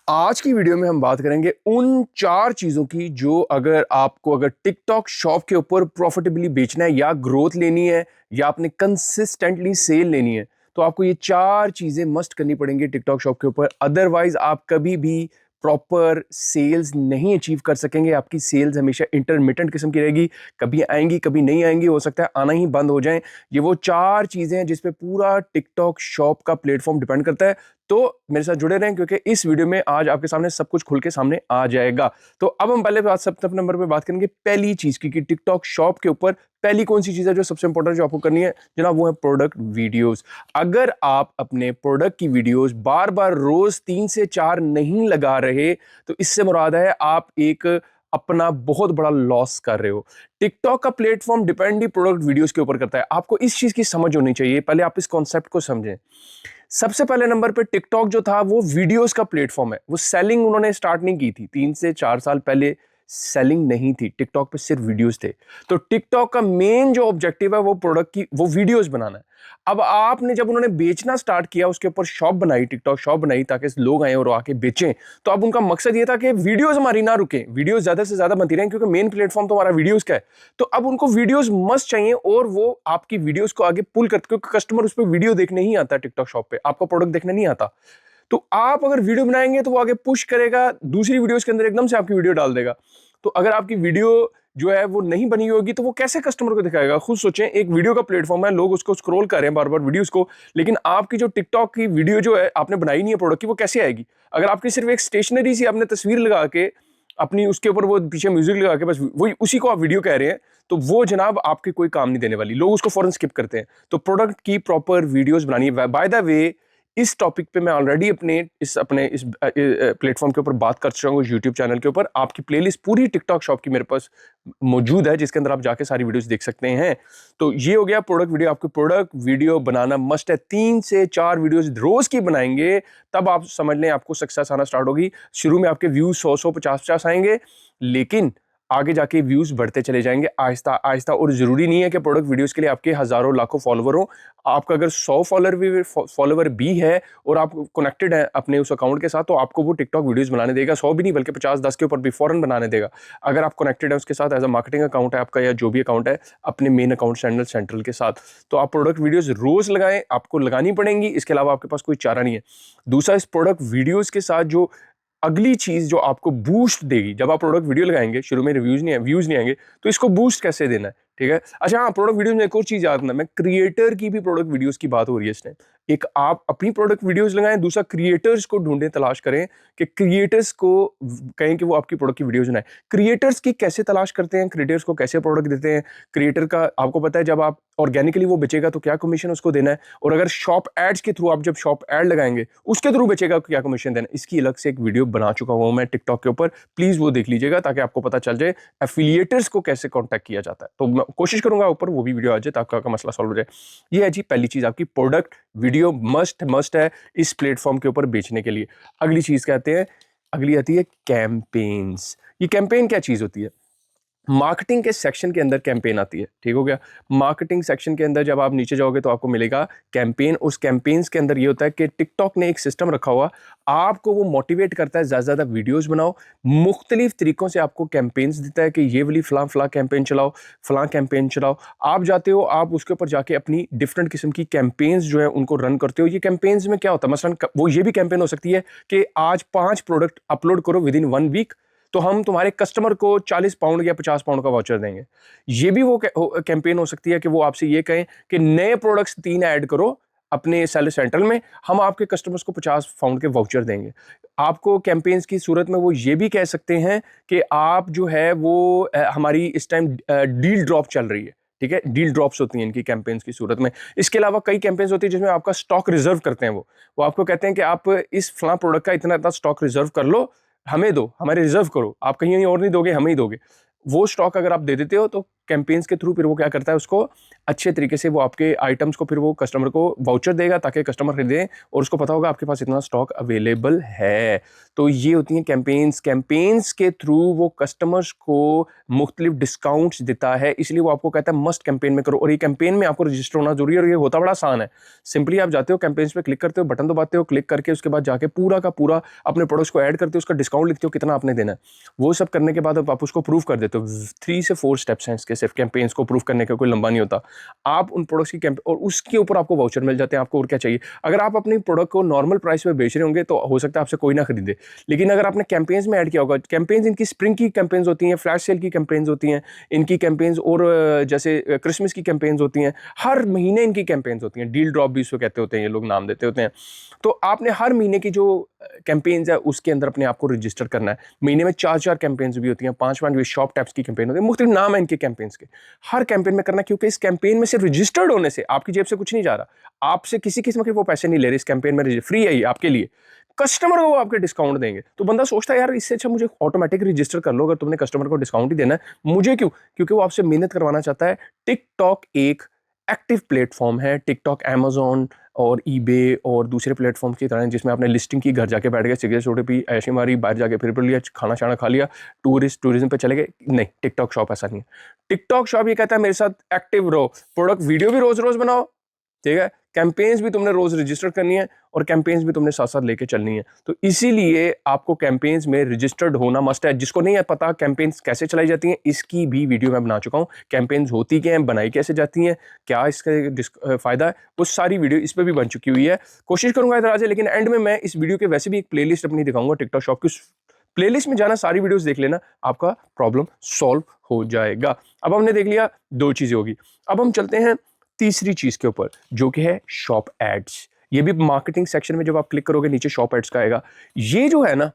आज की वीडियो में हम बात करेंगे उन 4 चीज़ों की जो अगर टिकटॉक शॉप के ऊपर प्रॉफिटेबली बेचना है या ग्रोथ लेनी है या आपने कंसिस्टेंटली सेल लेनी है, तो आपको ये 4 चीज़ें मस्ट करनी पड़ेंगी टिकटॉक शॉप के ऊपर। अदरवाइज़ आप कभी भी प्रॉपर सेल्स नहीं अचीव कर सकेंगे। आपकी सेल्स हमेशा इंटरमिटेंट किस्म की रहेगी, कभी आएँगी, कभी नहीं आएँगी, हो सकता है आना ही बंद हो जाएँ। ये वो 4 चीज़ें हैं जिस पे पूरा टिकटॉक शॉप का प्लेटफ़ॉर्म डिपेंड करता है। तो मेरे साथ जुड़े रहें क्योंकि इस वीडियो में आज आपके सामने सब कुछ खुल के सामने आ जाएगा। तो अब हम पहले बात सब नंबर पे बात करेंगे पहली चीज़ की कि टिकटॉक शॉप के ऊपर पहली कौन-सी चीज़ है जो सबसे इंपॉर्टेंट जो आपको करनी है, जनाब वो है प्रोडक्ट वीडियोज़। अगर आप अपने प्रोडक्ट की वीडियोज़ बार-बार रोज़ 3 से 4 नहीं लगा रहे, तो इससे मुराद है आप एक अपना बहुत बड़ा लॉस कर रहे हो। टिकटॉक का प्लेटफ़ॉर्म डिपेंड ही प्रोडक्ट वीडियोज़ के ऊपर करता है। आपको इस चीज़ की समझ होनी चाहिए, पहले आप इस कॉन्सेप्ट को समझें। सबसे पहले नंबर पे टिकटॉक जो था वो वीडियोस का प्लेटफॉर्म है। वो सेलिंग उन्होंने स्टार्ट नहीं की थी। 3 से 4 साल पहले सेलिंग नहीं थी। टिकटॉक पे सिर्फ वीडियोस थे। तो टिकटॉक का मेन जो ऑब्जेक्टिव है वो प्रोडक्ट की वो वीडियोस बनाना है। अब आपने जब उन्होंने बेचना स्टार्ट किया, उसके ऊपर शॉप बनाई, टिकटॉक शॉप बनाई ताकि लोग आए और आके बेचें। तो अब उनका मकसद ये था कि वीडियोस हमारी ना रुकें, वीडियोस ज्यादा से ज्यादा बनती रहें क्योंकि मेन प्लेटफॉर्म तो हमारा वीडियोस का है। तो अब उनको वीडियोस मस्ट चाहिए और वो आपकी वीडियोस को आगे पुल करते, क्योंकि कस्टमर उस पर वीडियो देखने ही आता है टिकटॉक शॉप पे, आपका प्रोडक्ट देखने नहीं आता। तो आप अगर वीडियो बनाएंगे तो वो आगे पुश करेगा, दूसरी वीडियोस के अंदर एकदम से आपकी वीडियो डाल देगा। तो अगर आपकी वीडियो जो है वो नहीं बनी होगी तो वो कैसे कस्टमर को दिखाएगा? खुद सोचें, एक वीडियो का प्लेटफॉर्म है, लोग उसको स्क्रॉल कर रहे हैं बार बार वीडियोस को, लेकिन आपकी जो टिकटॉक की वीडियो जो है आपने बनाई नहीं है प्रोडक्ट की, वो कैसे आएगी? अगर आपकी सिर्फ एक स्टेशनरी सी आपने तस्वीर लगा के अपनी उसके ऊपर वो पीछे म्यूजिक लगा के बस वही उसी को आप वीडियो कह रहे हैं, तो वो जनाब आपके कोई काम नहीं देने वाली, लोग उसको फौरन स्किप करते हैं। तो प्रोडक्ट की प्रॉपर वीडियोस बनानी है। बाय द वे, इस टॉपिक पे मैं ऑलरेडी अपने इस प्लेटफॉर्म के ऊपर बात कर चुका हूँ, यूट्यूब चैनल के ऊपर। आपकी प्लेलिस्ट पूरी टिकटॉक शॉप की मेरे पास मौजूद है, जिसके अंदर आप जाके सारी वीडियोस देख सकते हैं। तो ये हो गया प्रोडक्ट वीडियो। आपको प्रोडक्ट वीडियो बनाना मस्ट है। 3 से 4 वीडियोस रोज की बनाएंगे, तब आप समझ लें आपको सक्सेस आना स्टार्ट होगी। शुरू में आपके व्यूज 100 50 आएंगे, लेकिन आगे जाके व्यूज बढ़ते चले जाएंगे आहिस्ता आहिस्ता। और जरूरी नहीं है कि प्रोडक्ट वीडियोस के लिए आपके हजारों लाखों फॉलोवर हो। आपका अगर 100 फॉलोवर भी है और आप कनेक्टेड हैं अपने उस अकाउंट के साथ, तो आपको वो टिकटॉक वीडियोस बनाने देगा। 100 भी नहीं बल्कि 50-10 के ऊपर भी फौरन बनाने देगा। अगर आप कनेक्टेड है उसके साथ, एज अ मार्केटिंग अकाउंट है आपका या जो भी अकाउंट है अपने मेन अकाउंट चैनल सेंट्रल के साथ, तो आप प्रोडक्ट वीडियोस रोज लगाएं, आपको लगानी पड़ेंगी, इसके अलावा आपके पास कोई चारा नहीं है। दूसरा, इस प्रोडक्ट वीडियोस के साथ जो अगली चीज जो आपको बूस्ट देगी, जब आप प्रोडक्ट वीडियो लगाएंगे, शुरू में व्यूज नहीं आएंगे, तो इसको बूस्ट कैसे देना है, ठीक है? अच्छा हाँ, प्रोडक्ट वीडियोस में एक और चीज याद रखना, मैं क्रिएटर की भी प्रोडक्ट वीडियोस की बात हो रही है इस टाइम। एक आप अपनी प्रोडक्ट वीडियोस लगाएं, दूसरा क्रिएटर्स को ढूंढें, तलाश करें कि क्रिएटर्स को कहें कि वो आपकी प्रोडक्ट की वीडियोस बनाए। क्रिएटर्स की कैसे तलाश करते हैं, क्रिएटर्स को कैसे प्रोडक्ट देते हैं? क्रिएटर का आपको पता है, जब आप ऑर्गेनिकली वो बेचेगा तो क्या कमीशन उसको देना है, और अगर शॉप एड्स के थ्रू आप जब शॉप एड लगाएंगे उसके थ्रू बेचेगा क्या कमीशन देना है, इसकी अलग से एक वीडियो बना चुका हूं मैं टिकटॉक के ऊपर। प्लीज वो देख लीजिएगा ताकि आपको पता चल जाए एफिलिएटर्स को कैसे कॉन्टैक्ट किया जाता है। तो मैं कोशिश करूंगा ऊपर वो भी वीडियो आ जाए ताकि आपका मसला सॉल्व हो जाए। ये है जी पहली चीज, आपकी प्रोडक्ट वीडियो मस्ट है इस प्लेटफॉर्म के ऊपर बेचने के लिए। अगली चीज कहते हैं, अगली आती है कैंपेन्स। ये कैंपेन क्या चीज होती है? मार्केटिंग के सेक्शन के अंदर कैंपेन आती है, ठीक हो गया? मार्केटिंग सेक्शन के अंदर जब आप नीचे जाओगे तो आपको मिलेगा कैंपेन। उस कैंपेन्स के अंदर ये होता है कि टिकटॉक ने एक सिस्टम रखा हुआ, आपको वो मोटिवेट करता है ज़्यादा से ज़्यादा वीडियोस बनाओ। मुख्तलिफ तरीकों से आपको कैंपेन्स देता है कि ये वाली फलां फलां कैंपेन चलाओ, फलां कैंपेन चलाओ। आप जाते हो, आप उसके ऊपर जाके अपनी डिफरेंट किस्म की कैंपेन्स जो है उनको रन करते हो। ये कैंपेन्स में क्या होता है, मसलन वो ये भी कैंपेन हो सकती है कि आज 5 प्रोडक्ट अपलोड करो विद इन 1 वीक, तो हम तुम्हारे कस्टमर को 40 पाउंड या 50 पाउंड का वाउचर देंगे। ये भी वो कैंपेन हो सकती है कि वो आपसे ये कहें कि नए प्रोडक्ट्स 3 ऐड करो अपने सेल सेंट्रल में, हम आपके कस्टमर्स को 50 पाउंड के वाउचर देंगे। आपको कैंपेन्स की सूरत में वो ये भी कह सकते हैं कि आप जो है वो हमारी इस टाइम डील ड्रॉप चल रही है, ठीक है? डील ड्रॉप्स होती हैं इनकी कैंपेन्स की सूरत में। इसके अलावा कई कैंपेन्स होती है जिसमें आपका स्टॉक रिजर्व करते हैं। वो आपको कहते हैं कि आप इस फलां प्रोडक्ट का इतना इतना स्टॉक रिजर्व कर लो, हमें दो, हमारे रिजर्व करो, आप कहीं और नहीं दोगे, हमें ही दोगे। वो स्टॉक अगर आप दे देते हो तो कैंपेन्स के थ्रू फिर वो क्या करता है, उसको अच्छे तरीके से वो आपके आइटम्स को फिर वो कस्टमर को वाउचर देगा ताकि कस्टमर खरीदे और उसको पता होगा आपके पास इतना स्टॉक अवेलेबल है। तो ये होती हैं कैंपेन्स। कैंपेन्स के थ्रू वो कस्टमर्स को मुख्तलिफ डिस्काउंट्स देता है, इसलिए वो आपको कहता है मस्ट कैंपेन में करो। और ये कैंपेन में आपको रजिस्टर होना जरूरी है और ये होता बड़ा आसान है। सिंपली आप जाते हो कैंपेन्स पे क्लिक करते हो, बटन दबाते हो, क्लिक करके उसके बाद जाके पूरा का पूरा अपने प्रोडक्ट्स को ऐड करते हो, उसका डिस्काउंट लिखते हो कितना आपने देना है। वो सब करने के बाद अब आप उसको प्रूव कर देते हो। 3 से 4 स्टेप्स हैं इसके, सिर्फ कैंपेन्स को प्रूव करने का कोई लंबा नहीं होता। आप उन प्रोडक्ट्स की कैंपेन और उसके ऊपर आपको वाउचर मिल जाते हैं। आपको और क्या चाहिए? अगर आप अपनी प्रोडक्ट को नॉर्मल प्राइस पे बेच रहे होंगे तो हो सकता है आपसे कोई ना खरीदे, लेकिन अगर आपने कैंपेन्स में ऐड किया होगा, कैंपेन्स इनकी स्प्रिंग की कैंपेन्स होती हैं, फ्लैश सेल की कैंपेन्स होती हैं, इनकी कैंपेन्स और जैसे क्रिसमस की कैंपेन्स होती हैं, हर महीने इनकी कैंपेन्स होती हैं, डील ड्रॉप भी इसको कहते होते हैं, ये लोग नाम देते होते हैं। तो आपने हर महीने की जो कैंपेन्स है उसके अंदर अपने आप को रजिस्टर करना है। महीने में 4-4 कैंपेन्स भी होती हैं, 5-5 शॉप टैप्स की कैंपेन होती है, मुख्तलिफ नाम है इनके कैंपेन्स के। हर कैंपेन में करना, क्योंकि इस कैंपेन में सिर्फ रजिस्टर्ड होने से आपकी जेब से कुछ नहीं जा रहा, आपसे किसी किस्म के वो पैसे नहीं ले रहे। इस कैंपेन में फ्री है ये आपके लिए, कस्टमर को आपके डिस्काउंट देंगे। तो बंदा सोचता है यार इससे अच्छा मुझे ऑटोमेटिक रजिस्टर कर लो, अगर तुमने कस्टमर को डिस्काउंट ही देना है मुझे क्यों? क्योंकि वो आपसे मेहनत करवाना चाहता है। टिकटॉक एक एक्टिव प्लेटफॉर्म है। टिकटॉक अमेजोन और ईबे और दूसरे प्लेटफॉर्म की तरह जिसमें आपने लिस्टिंग की, घर जाके बैठ गए, सिगरेट छोटे पी, ऐशी मारी, बाहर जाके फिर लिया, खाना शाना खा लिया, टूरिज्म पे चले गए। नहीं, टिकटॉक शॉप ऐसा नहीं है। टिकटॉक शॉप ये कहता है मेरे साथ एक्टिव रहो, प्रोडक्ट वीडियो भी रोज रोज बनाओ, ठीक है, कैंपेन्स भी तुमने रोज रजिस्टर करनी है और कैंपेन्स भी तुमने साथ साथ लेके चलनी है। तो इसीलिए आपको कैंपेन्स में रजिस्टर्ड होना मस्ट है। जिसको नहीं है पता कैंपेन्स कैसे चलाई जाती हैं, इसकी भी वीडियो मैं बना चुका हूँ। कैंपेन्स होती क्या हैं, बनाई कैसे जाती हैं, क्या इसका फायदा है, वो सारी वीडियो इस पर भी बन चुकी हुई है। कोशिश करूंगा इधर आ जाए, लेकिन एंड में मैं इस वीडियो के वैसे भी एक प्लेलिस्ट अपनी दिखाऊंगा टिकटॉक शॉप की। प्लेलिस्ट में जाना, सारी वीडियोस देख लेना, आपका प्रॉब्लम सॉल्व हो जाएगा। अब हमने देख लिया 2 चीजें होगी। अब हम चलते हैं तीसरी चीज के ऊपर, जो कि है शॉप एड्स। ये भी मार्केटिंग सेक्शन में जब आप क्लिक करोगे नीचे शॉप एड्स का आएगा। ये जो है ना,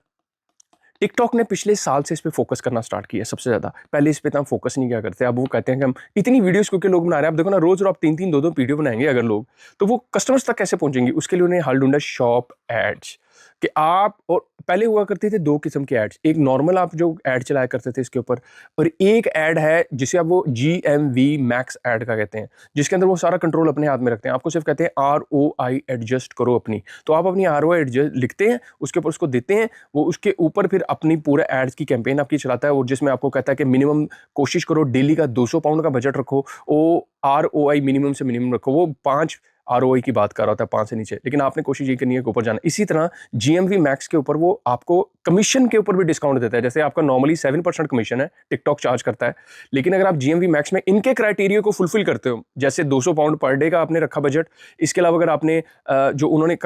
टिकटॉक ने पिछले साल से इस पे फोकस करना स्टार्ट किया सबसे ज्यादा। पहले इस पे हम फोकस नहीं किया करते, अब वो कहते हैं कि हम इतनी वीडियोस क्योंकि लोग बना रहे हैं। अब देखो ना, रोज आप 3-3 2-2 वीडियो बनाएंगे अगर लोग, तो वो कस्टमर्स तक कैसे पहुंचेंगे? उसके लिए उन्हें हल ढूंढा शॉप एड्स कि आप, और पहले हुआ करते थे 2 किस्म के एड्स। एक नॉर्मल आप जो एड चलाया करते थे इसके ऊपर, और एक एड है जिसे आप वो GMV मैक्स एड का कहते हैं, जिसके अंदर वो सारा कंट्रोल अपने हाथ में रखते हैं। आपको सिर्फ कहते हैं ROI एडजस्ट करो अपनी। तो आप अपनी ROI एडजस्ट लिखते हैं, उसके ऊपर उसको देते हैं, वो उसके ऊपर फिर अपनी पूरा एड्स की कैंपेन आपकी चलाता है। और जिसमें आपको कहता है कि मिनिमम कोशिश करो डेली का 200 पाउंड का बजट रखो, वो ROI मिनिमम से मिनिमम रखो। वो 5 ROI की बात कर रहा होता है, 5 से नीचे, लेकिन आपने कोशिश ये करनी है कि ऊपर जाना। इसी तरह GMV मैक्स के ऊपर वो आपको कमीशन के ऊपर भी डिस्काउंट देता है। जैसे आपका नॉर्मली 7% कमीशन है, टिकटॉक चार्ज करता है, लेकिन अगर आप GMV मैक्स में इनके क्राइटेरिया को फुलफिल करते हो, जैसे 200 पाउंड पर डे का आपने रखा बजट, इसके अलावा अगर आपने जो उन्होंने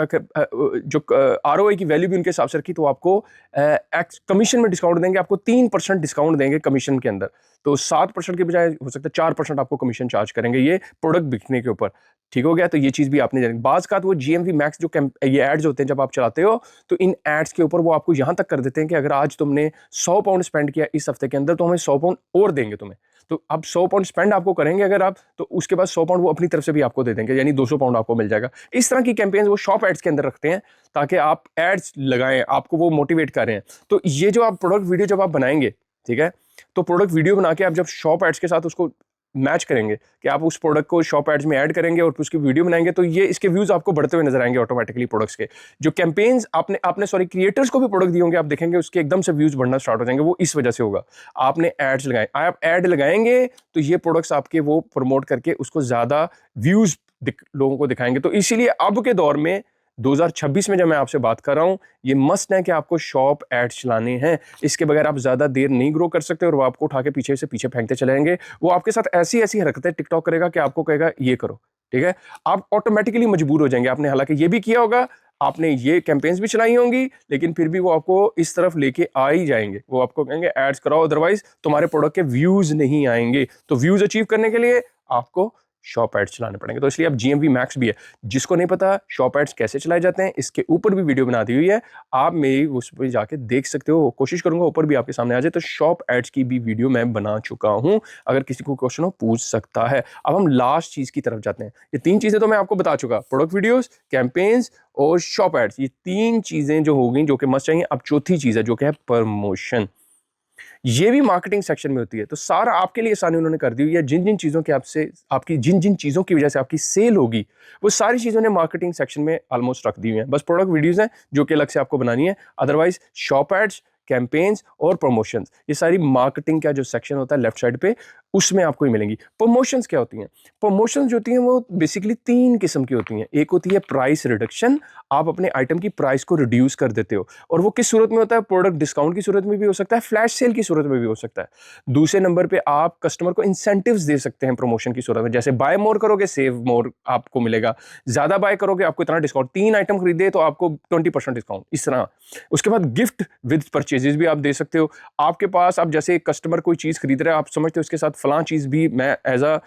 जो ROI की वैल्यू भी उनके हिसाब से रखी, तो आपको कमीशन में डिस्काउंट देंगे, आपको 3% डिस्काउंट देंगे कमीशन के अंदर। तो 7% के बजाय हो सकता है 4% आपको कमीशन चार्ज करेंगे ये प्रोडक्ट बिकने के ऊपर। ठीक हो गया? तो ये चीज भी आपने जानी। बाज का तो वो GMV मैक्स जो ये एड्स होते हैं जब आप चलाते हो, तो इन एड्स के ऊपर वो आपको यहां तक कर देते हैं कि अगर आज तुमने 100 पाउंड स्पेंड किया इस हफ्ते के अंदर, तो हमें 100 पाउंड और देंगे तुम्हें। तो अब 100 पाउंड स्पेंड आपको करेंगे अगर आप, तो उसके बाद 100 पाउंड वो अपनी तरफ से भी आपको दे देंगे, यानी 200 पाउंड आपको मिल जाएगा। इस तरह की कैंपेन्स वो शॉप एड्स के अंदर रखते हैं ताकि आप एड्स लगाएं, आपको वो मोटिवेट करें। तो ये जो आप प्रोडक्ट वीडियो जब आप बनाएंगे, ठीक है, तो प्रोडक्ट वीडियो बना के आप जब शॉप एड्स के साथ उसको मैच करेंगे कि आप उस प्रोडक्ट को शॉप एड्स में ऐड करेंगे और उसकी वीडियो बनाएंगे, तो ये इसके व्यूज आपको बढ़ते हुए नजर आएंगे ऑटोमेटिकली। प्रोडक्ट्स के जो कैंपेन्स आपने सॉरी क्रिएटर्स को भी प्रोडक्ट दिए होंगे, आप देखेंगे उसके एकदम से व्यूज बढ़ना स्टार्ट हो जाएंगे। वो इस वजह से होगा, आपने एड्स लगाए। आप एड लगाएंगे तो ये प्रोडक्ट्स आपके वो प्रमोट करके उसको ज्यादा व्यूज लोगों को दिखाएंगे। तो इसीलिए अब के दौर में 2026 में जब मैं आपसे बात कर रहा हूं, ये मस्ट है कि आपको शॉप एड्स चलाने हैं। इसके बगैर आप ज्यादा देर नहीं ग्रो कर सकते और वो आपको उठा के पीछे से पीछे फेंकते चले जाएंगे। वो आपके साथ ऐसी ऐसी हरकतें टिकटॉक करेगा कि आपको कहेगा ये करो, ठीक है, आप ऑटोमेटिकली मजबूर हो जाएंगे। आपने हालांकि ये भी किया होगा, आपने ये कैंपेन्स भी चलाई होंगी, लेकिन फिर भी वो आपको इस तरफ लेके आ ही जाएंगे। वो आपको कहेंगे एड्स कराओ, अदरवाइज तुम्हारे प्रोडक्ट के व्यूज नहीं आएंगे। तो व्यूज अचीव करने के लिए आपको शॉप एड्स चलाने पड़ेंगे। तो इसलिए अब GMV मैक्स भी है। जिसको नहीं पता शॉप एड्स कैसे चलाए जाते हैं, इसके ऊपर भी वीडियो बना दी हुई है, आप मेरी उस पर जाके देख सकते हो। कोशिश करूंगा ऊपर भी आपके सामने आ जाए। तो शॉप एड्स की भी वीडियो मैं बना चुका हूं, अगर किसी को क्वेश्चन हो पूछ सकता है। अब हम लास्ट चीज की तरफ जाते हैं। ये 3 चीजें तो मैं आपको बता चुका, प्रोडक्ट वीडियोस, कैंपेन्स और शॉप एड्स। ये 3 चीजें जो होगी जो कि मस्ट चाहिए। अब चौथी चीज है जो कि है प्रमोशन। ये भी मार्केटिंग सेक्शन में होती है। तो सारा आपके लिए आसानी उन्होंने कर दी हुई है। जिन जिन चीज़ों के आपसे आपकी जिन जिन चीज़ों की वजह से आपकी सेल होगी, वो सारी चीज़ों ने मार्केटिंग सेक्शन में ऑलमोस्ट रख दी हुई हैं। बस प्रोडक्ट वीडियोज़ हैं जो कि अलग से आपको बनानी है। अदरवाइज शॉप एड्स, कैंपेन्स और प्रमोशंस, ये सारी मार्केटिंग का जो सेक्शन होता है लेफ्ट साइड पे, उसमें आपको ही मिलेंगी। प्रमोशंस क्या होती हैं? प्रमोशंस जो होती हैं वो बेसिकली 3 किस्म की होती हैं। एक होती है प्राइस रिडक्शन, आप अपने आइटम की प्राइस को रिड्यूस कर देते हो, और वो किस सूरत में होता है? प्रोडक्ट डिस्काउंट की सूरत में भी हो सकता है, फ्लैश सेल की सूरत में भी हो सकता है। दूसरे नंबर पे आप कस्टमर को इंसेंटिव्स दे सकते हैं प्रमोशन की सूरत में, जैसे बाय मोर करोगे सेव मोर आपको मिलेगा, ज्यादा बाय करोगे आपको इतना डिस्काउंट, 3 आइटम खरीदे तो आपको 20% डिस्काउंट, इस तरह। उसके बाद गिफ्ट विद परचेजेस भी आप दे सकते हो। आपके पास आप जैसे कस्टमर कोई चीज़ खरीद रहे हैं, आप समझते हो उसके साथ फलां चीज़ भी मैं एज अ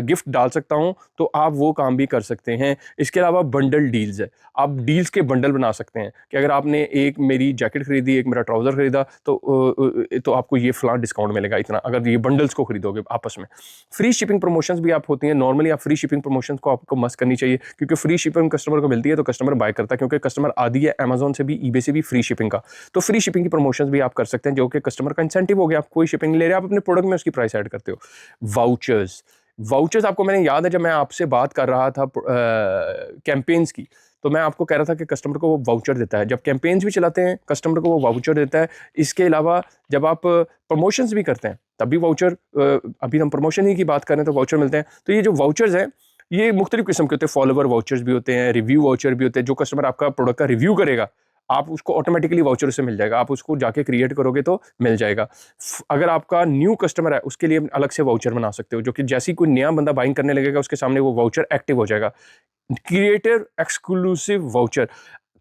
गिफ्ट डाल सकता हूं, तो आप वो काम भी कर सकते हैं। इसके अलावा बंडल डील्स है, आप डील्स के बंडल बना सकते हैं कि अगर आपने एक मेरी जैकेट खरीदी, एक मेरा ट्राउजर खरीदा, तो आपको ये फलां डिस्काउंट मिलेगा इतना, अगर ये बंडल्स को खरीदोगे आपस में। फ्री शिपिंग प्रमोशंस भी आप होती हैं। नॉर्मली आप फ्री शिपिंग प्रमोशंस को आपको मस्ट करनी चाहिए, क्योंकि फ्री शिपिंग कस्टमर को मिलती है तो कस्टमर बाय करता है, क्योंकि कस्टमर आदी है अमेजोन से भी, ईबे से भी फ्री शिपिंग का। तो फ्री शिपिंग की प्रमोशंस भी आप कर सकते हैं, जो कि कस्टमर का इंसेंटिव हो गया। आप कोई शिपिंग ले रहे हैं, आप अपने प्रोडक्ट में उसकी प्राइस ऐड करते हो। वाउचर्स, वाउचर्स आपको मैंने याद है जब मैं आपसे बात कर रहा था कैंपेन्स की, तो मैं आपको कह रहा था कि कस्टमर को वो वाउचर देता है। जब कैंपेन्स भी चलाते हैं कस्टमर को वो वाउचर देता है। इसके अलावा जब आप प्रमोशंस भी करते हैं तब भी वाउचर, अभी हम प्रमोशन ही की बात कर रहे हैं तो वाउचर मिलते हैं। तो ये जो वाउचर्स हैं ये मुख्तलिफ किस्म के होते हैं। फॉलोवर वाउचर्स भी होते हैं, रिव्यू वाउचर भी होते हैं। जो कस्टमर आपका प्रोडक्ट का रिव्यू करेगा, आप उसको ऑटोमेटिकली वाउचर से मिल जाएगा, आप उसको जाके क्रिएट करोगे तो मिल जाएगा। अगर आपका न्यू कस्टमर है उसके लिए अलग से वाउचर बना सकते हो, जो कि जैसे ही कोई नया बंदा बाइंग करने लगेगा उसके सामने वो वाउचर एक्टिव हो जाएगा। क्रिएटर एक्सक्लूसिव वाउचर,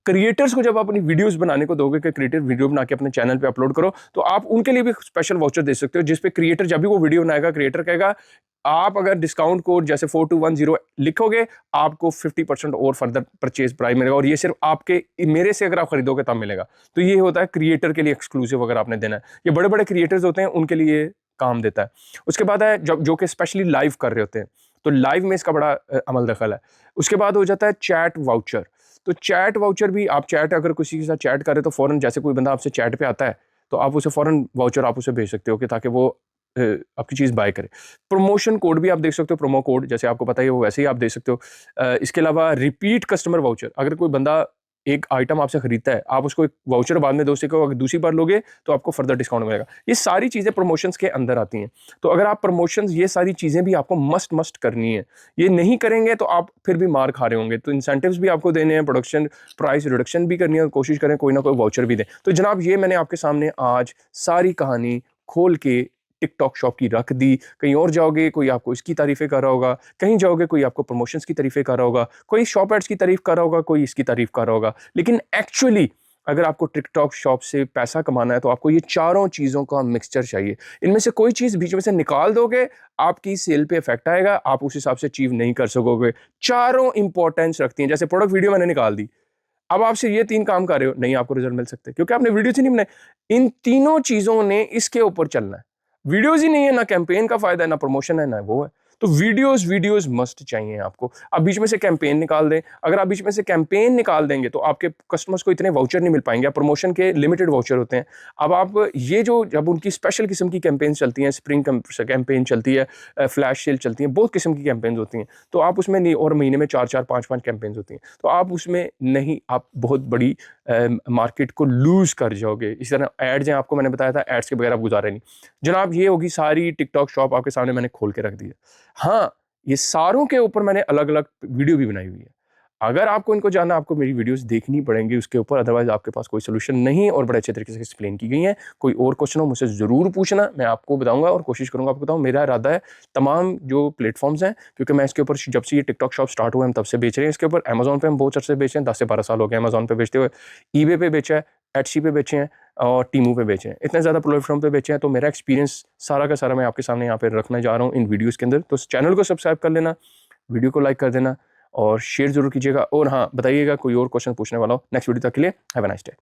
क्रिएटर्स को जब आप अपनी वीडियोस बनाने को दोगे कि क्रिएटर वीडियो बना के अपने चैनल पे अपलोड करो, तो आप उनके लिए भी स्पेशल वाउचर दे सकते हो, जिस पे क्रिएटर जब भी वो वीडियो बनाएगा, क्रिएटर कहेगा आप अगर डिस्काउंट कोड जैसे 4210 लिखोगे, आपको 50% और फर्दर परचेज प्राइस मिलेगा, और ये सिर्फ आपके मेरे से अगर आप खरीदोगे तब मिलेगा। तो ये होता है क्रिएटर के लिए एक्सक्लूसिव, अगर आपने देना है। ये बड़े बड़े क्रिएटर्स होते हैं उनके लिए काम देता है। उसके बाद है जब जो कि स्पेशली लाइव कर रहे होते हैं, तो लाइव में इसका बड़ा अमल दखल है। उसके बाद हो जाता है चैट वाउचर। तो चैट वाउचर भी, आप चैट अगर किसी के साथ चैट कर रहे हो तो फौरन जैसे कोई बंदा आपसे चैट पे आता है तो आप उसे फौरन वाउचर आप उसे भेज सकते हो कि ताकि वो आपकी चीज़ बाय करे। प्रमोशन कोड भी आप देख सकते हो, प्रोमो कोड जैसे आपको पता है वो वैसे ही आप दे सकते हो। इसके अलावा रिपीट कस्टमर वाउचर, अगर कोई बंदा एक आइटम आपसे खरीदता है, आप उसको एक वाउचर बाद में दोस्तों को अगर दूसरी बार लोगे तो आपको फर्दर डिस्काउंट मिलेगा। ये सारी चीज़ें प्रमोशंस के अंदर आती हैं। तो अगर आप प्रमोशंस, ये सारी चीज़ें भी आपको मस्ट करनी है। ये नहीं करेंगे तो आप फिर भी मार खा रहे होंगे। तो इंसेंटिव्स भी आपको देने हैं, प्रोडक्शन प्राइस रिडक्शन भी करनी है, और कोशिश करें कोई ना कोई वाउचर भी दें। तो जनाब ये मैंने आपके सामने आज सारी कहानी खोल के टिकटॉक शॉप की रख दी। कहीं और जाओगे कोई आपको इसकी तारीफें कर रहा होगा, कहीं जाओगे कोई आपको प्रमोशंस की तारीफें कर रहा होगा, कोई शॉप एड्स की तारीफ कर रहा होगा, कोई इसकी तारीफ कर रहा होगा। लेकिन एक्चुअली अगर आपको टिकटॉक शॉप से पैसा कमाना है तो आपको ये चारों चीज़ों का मिक्सचर चाहिए। इनमें से कोई चीज़ बीच में से निकाल दोगे, आपकी सेल पे इफेक्ट आएगा, आप उस हिसाब से अचीव नहीं कर सकोगे। चारों इंपॉर्टेंस रखती हैं। जैसे प्रोडक्ट वीडियो मैंने निकाल दी, अब आपसे ये 3 काम कर रहे हो, नहीं आपको रिजल्ट मिल सकते क्योंकि आपने वीडियोज ही नहीं बनाए। इन तीनों चीज़ों ने इसके ऊपर चलना है। वीडियोज ही नहीं है, ना कैंपेन का फायदा है, ना प्रमोशन है, ना वो है। तो वीडियोज मस्ट चाहिए आपको। आप बीच में से कैंपेन निकाल दें। अगर आप बीच में से कैंपेन निकाल देंगे तो आपके कस्टमर्स को इतने वाउचर नहीं मिल पाएंगे। प्रमोशन के लिमिटेड वाउचर होते हैं। अब आप ये जो जब उनकी स्पेशल किस्म की कैंपेन चलती हैं, स्प्रिंग कैंपेन चलती है, फ्लैश सेल चलती है, बहुत किस्म की कैंपेन होती हैं, तो आप उसमें नहीं, और महीने में 4-4 5-5 कैंपेन होती हैं, तो आप उसमें नहीं, आप बहुत बड़ी मार्केट को लूज कर जाओगे। इस तरह एड्स हैं, आपको मैंने बताया था एड्स के बगैर आप गुजारे नहीं। जनाब ये होगी सारी टिकटॉक शॉप आपके सामने मैंने खोल के रख दी है। हाँ, ये सारों के ऊपर मैंने अलग अलग वीडियो भी बनाई हुई है। अगर आपको इनको जानना, आपको मेरी वीडियोस देखनी पड़ेंगी उसके ऊपर, अदरवाइज आपके पास कोई सोल्यूशन नहीं, और बड़े अच्छे तरीके से एक्सप्लेन की गई है। कोई और क्वेश्चन हो मुझसे ज़रूर पूछना, मैं आपको बताऊंगा और कोशिश करूंगा आपको बताऊं। मेरा इरादा है तमाम जो प्लेटफॉर्म्स हैं, क्योंकि मैं इसके ऊपर जब से ये टिकटॉक शॉप स्टार्ट हुआ हम तब से बेच रहे हैं इसके ऊपर। अमेजोन पे हम बहुत अच्छे से बेच रहे हैं, 10 से 12 साल हो गए अमेजोन पे बेचते हुए। ईबे पे बेचा है, एटसी पे बेचे हैं, और टीमू पे बेचे हैं। इतने ज़्यादा प्लेटफॉर्म पे बेचे हैं, तो मेरा एक्सपीरियंस सारा का सारा मैं आपके सामने यहाँ पे रखने जा रहा हूँ इन वीडियोज़ के अंदर। तो चैनल को सब्सक्राइब कर लेना, वीडियो को लाइक कर देना और शेयर जरूर कीजिएगा। और हाँ, बताइएगा कोई और क्वेश्चन पूछने वाला हो नेक्स्ट वीडियो तक के लिए। Have a nice day.